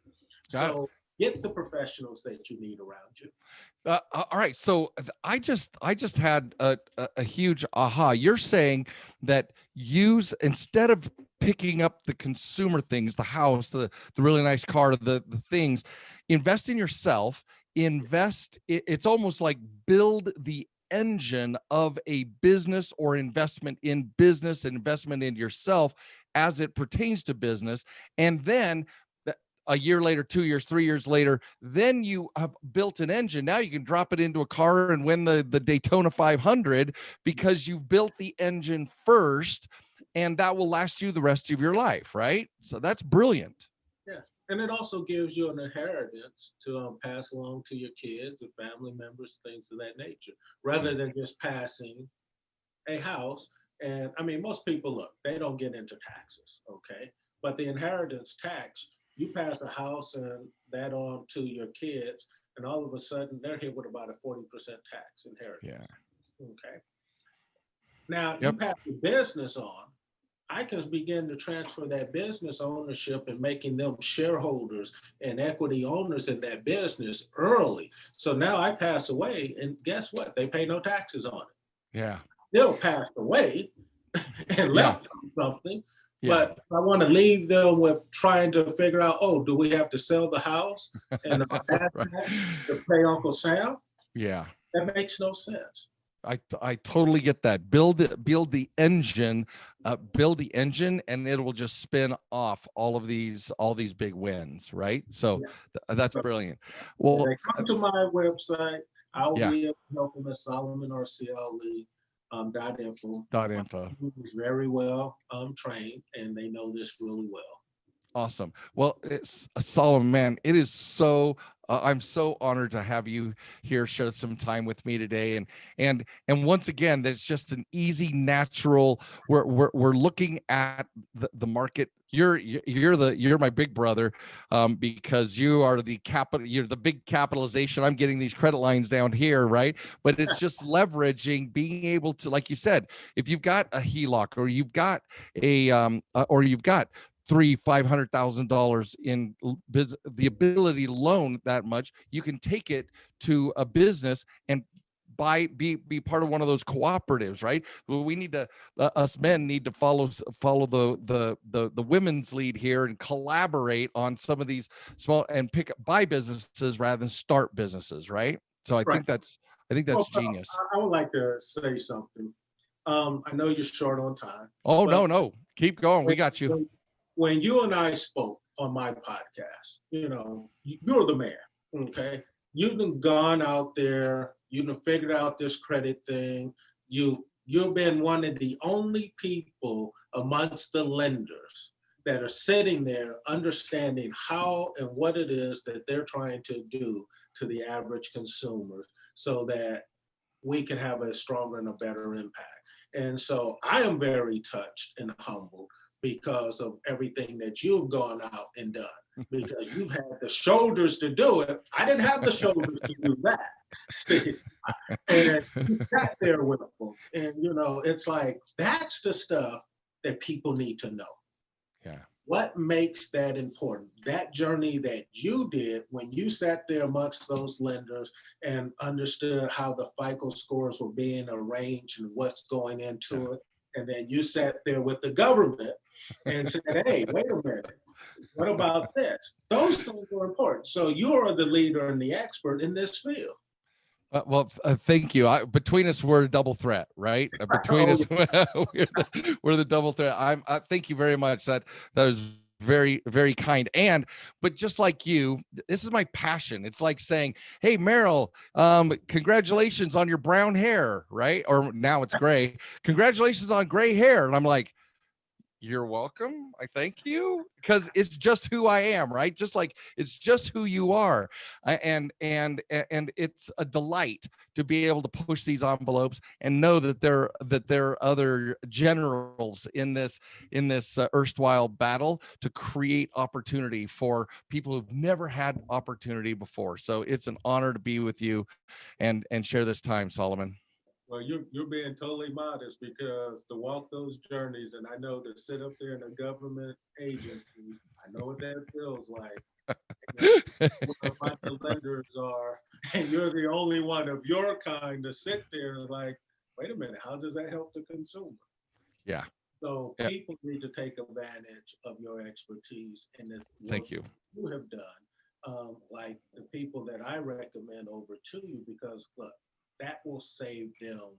Get the professionals that you need around you. All right. So I just had a huge aha. You're saying that instead of picking up the consumer things, the house, the really nice car, the things, invest in yourself, it's almost like build the engine of a business or investment in business, investment in yourself as it pertains to business. And then a year later, 2 years, 3 years later, then you have built an engine. Now you can drop it into a car and win the Daytona 500 because you've built the engine first, and that will last you the rest of your life, right? So that's brilliant. Yeah, and it also gives you an inheritance to pass along to your kids and family members, things of that nature, rather than just passing a house. And I mean, most people, look, they don't get into taxes, okay? But the inheritance tax, you pass a house and that on to your kids, and all of a sudden they're hit with about a 40% tax inheritance. Yeah. Okay. Now you pass the business on. I can begin to transfer that business ownership and making them shareholders and equity owners in that business early. So now I pass away, and guess what? They pay no taxes on it. Yeah. Still passed away and Yeah. left them something. Yeah. But I want to leave them with trying to figure out, oh, do we have to sell the house and Right. to pay Uncle Sam? Yeah. That makes no sense. I totally get that. Build the engine, and it will just spin off all these big wins, right? So that's brilliant. Well, they come to my website. I'll yeah. be able to help them at SolomonRCLE.info. .info. Is very well trained, and they know this really well. Awesome. Well, it's Solomon, man. It is so. I'm so honored to have you here, share some time with me today, and once again, there's just an easy, natural. We're looking at the market. You're my big brother, because you are the capital. You're the big capitalization. I'm getting these credit lines down here, right? But it's just leveraging, being able to, like you said, if you've got a HELOC or you've got $500,000 in the ability to loan that much, you can take it to a business and be part of one of those cooperatives, right? We need to, us men need to follow the women's lead here and collaborate on some of these small and buy businesses rather than start businesses, right? So I think that's genius. I would like to say something. I know you're short on time. Oh, no, keep going. We got you. When you and I spoke on my podcast, you're the man, okay? You've gone out there, you've figured out this credit thing. You've been one of the only people amongst the lenders that are sitting there understanding how and what it is that they're trying to do to the average consumer so that we can have a stronger and a better impact. And so I am very touched and humbled because of everything that you've gone out and done, because you've had the shoulders to do it. I didn't have the shoulders to do that. And you sat there with them. And, it's like, that's the stuff that people need to know. Yeah. What makes that important? That journey that you did when you sat there amongst those lenders and understood how the FICO scores were being arranged and what's going into it. And then you sat there with the government and said, hey, wait a minute, what about this? Those things are important. So you're the leader and the expert in this field. Thank you. Between us, we're a double threat, right? Between us, we're the double threat. Thank you very much. That is very, very kind. But just like you, this is my passion. It's like saying, hey, Merrill, congratulations on your brown hair, right? Or now it's gray. Congratulations on gray hair. And I'm like, you're welcome. I thank you, because it's just who I am, right? Just like it's just who you are, and it's a delight to be able to push these envelopes and know that there are other generals in this erstwhile battle to create opportunity for people who've never had opportunity before. So it's an honor to be with you and share this time, Solomon. Well, you're being totally modest, because to walk those journeys, and I know to sit up there in a government agency, I know what that feels like. Where a bunch of lenders are, and you're the only one of your kind to sit there like, wait a minute, how does that help the consumer? Yeah. So people need to take advantage of your expertise and the work you have done. Like the people that I recommend over to you, because look, that will save them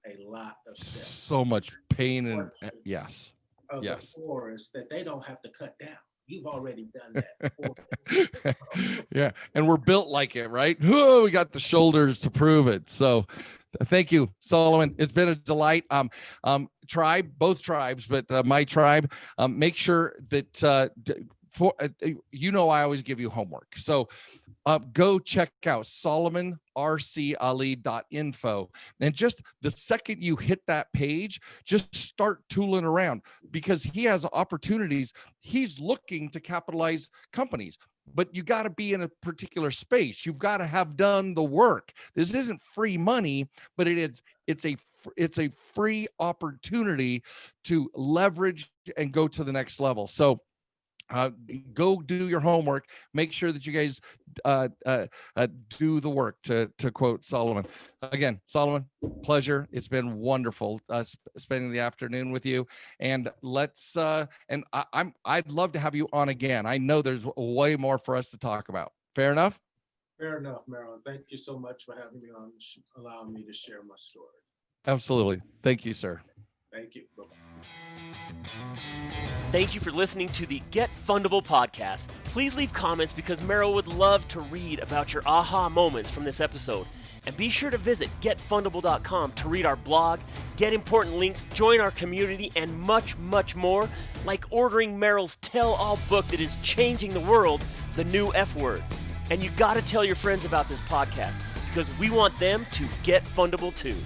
a lot of steps. So much pain and yes. The forest that they don't have to cut down. You've already done that. Yeah, and we're built like it, right? Oh, we got the shoulders to prove it. So thank you, Solomon. It's been a delight. Tribe, both tribes, but my tribe, make sure that I always give you homework. So go check out SolomonRCLE.info. And just the second you hit that page, just start tooling around, because he has opportunities. He's looking to capitalize companies, but you got to be in a particular space. You've got to have done the work. This isn't free money, but it's a it's a free opportunity to leverage and go to the next level. So go do your homework. Make sure that you guys do the work, to quote Solomon. Again, Solomon, pleasure. It's been wonderful spending the afternoon with you. And let's I'd love to have you on again. I know there's way more for us to talk about. Fair enough? Fair enough, Merrill. Thank you so much for having me on, allowing me to share my story. Absolutely. Thank you, sir. Thank you. Bye-bye. Thank you for listening to the Get Fundable podcast. Please leave comments because Merrill would love to read about your aha moments from this episode. And be sure to visit getfundable.com to read our blog, get important links, join our community, and much, much more, like ordering Merrill's tell-all book that is changing the world, The New F Word. And you got to tell your friends about this podcast because we want them to get fundable too.